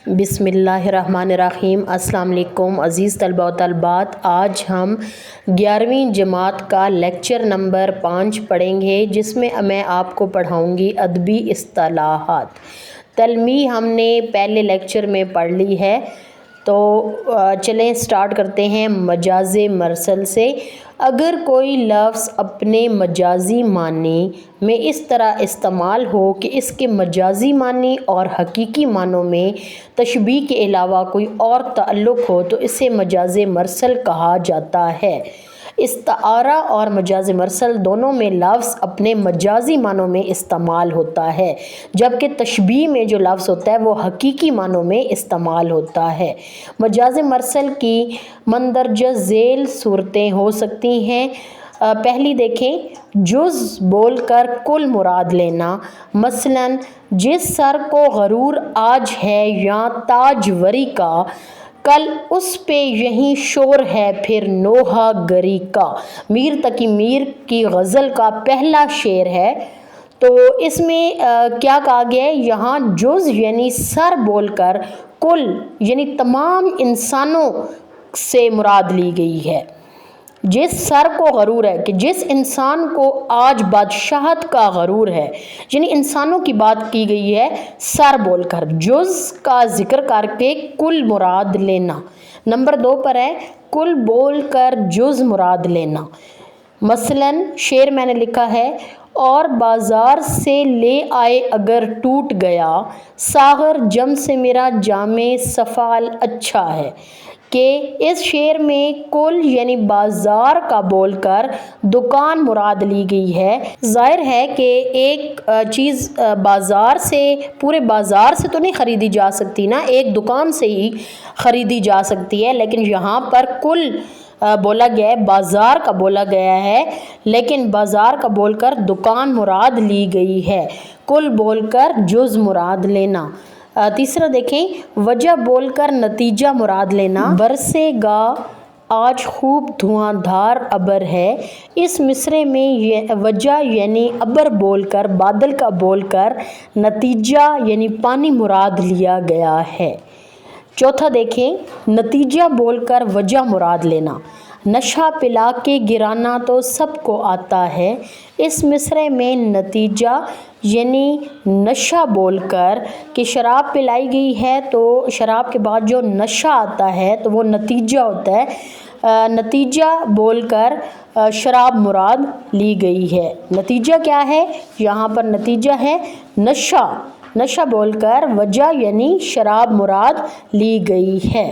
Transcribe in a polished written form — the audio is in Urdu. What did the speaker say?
بسم اللہ الرحمن الرحیم۔ السلام علیکم عزیز طلباء و طالبات، آج ہم 11ویں جماعت کا لیکچر نمبر 5 پڑھیں گے، جس میں میں آپ کو پڑھاؤں گی ادبی اصطلاحات۔ تلمیح ہم نے پہلے لیکچر میں پڑھ لی ہے، تو چلیں سٹارٹ کرتے ہیں مجاز مرسل سے۔ اگر کوئی لفظ اپنے مجازی معنی میں اس طرح استعمال ہو کہ اس کے مجازی معنی اور حقیقی معنوں میں تشبیہ کے علاوہ کوئی اور تعلق ہو تو اسے مجاز مرسل کہا جاتا ہے۔ استعارہ اور مجاز مرسل دونوں میں لفظ اپنے مجازی معنوں میں استعمال ہوتا ہے، جبکہ تشبیہ میں جو لفظ ہوتا ہے وہ حقیقی معنوں میں استعمال ہوتا ہے۔ مجاز مرسل کی مندرجہ ذیل صورتیں ہو سکتی ہیں۔ پہلی دیکھیں، جز بول کر کل مراد لینا، مثلاً جس سر کو غرور آج ہے یا تاجوری کا، کل اس پہ یہیں شور ہے پھر نوحہ گری کا۔ میر تقی میر کی غزل کا پہلا شعر ہے۔ تو اس میں کیا کہا گیا ہے، یہاں جز یعنی سر بول کر کل یعنی تمام انسانوں سے مراد لی گئی ہے۔ جس سر کو غرور ہے کہ جس انسان کو آج بادشاہت کا غرور ہے، یعنی انسانوں کی بات کی گئی ہے سر بول کر، جز کا ذکر کر کے کل مراد لینا۔ نمبر 2 پر ہے کل بول کر جز مراد لینا۔ مثلاً شعر میں نے لکھا ہے، اور بازار سے لے آئے اگر ٹوٹ گیا، ساغر جم سے میرا جام سفال اچھا ہے، کہ اس شعر میں کل یعنی بازار کا بول کر دکان مراد لی گئی ہے۔ ظاہر ہے کہ ایک چیز بازار سے پورے بازار سے تو نہیں خریدی جا سکتی نا، ایک دکان سے ہی خریدی جا سکتی ہے، لیکن یہاں پر کل بولا گیا ہے، بازار کا بولا گیا ہے، لیکن بازار کا بول کر دکان مراد لی گئی ہے۔ کل بول کر جز مراد لینا۔ تیسرا دیکھیں، وجہ بول کر نتیجہ مراد لینا۔ برسے گا آج خوب دھواں دھار ابر ہے، اس مصرعے میں وجہ یعنی ابر بول کر بادل کا بول کر نتیجہ یعنی پانی مراد لیا گیا ہے۔ چوتھا دیکھیں، نتیجہ بول کر وجہ مراد لینا۔ نشہ پلا کے گرانا تو سب کو آتا ہے، اس مصرعے میں نتیجہ یعنی نشہ بول کر کہ شراب پلائی گئی ہے تو شراب کے بعد جو نشہ آتا ہے تو وہ نتیجہ ہوتا ہے۔ نتیجہ بول کر شراب مراد لی گئی ہے۔ نتیجہ کیا ہے؟ یہاں پر نتیجہ ہے نشہ، نشہ بول کر وجہ یعنی شراب مراد لی گئی ہے۔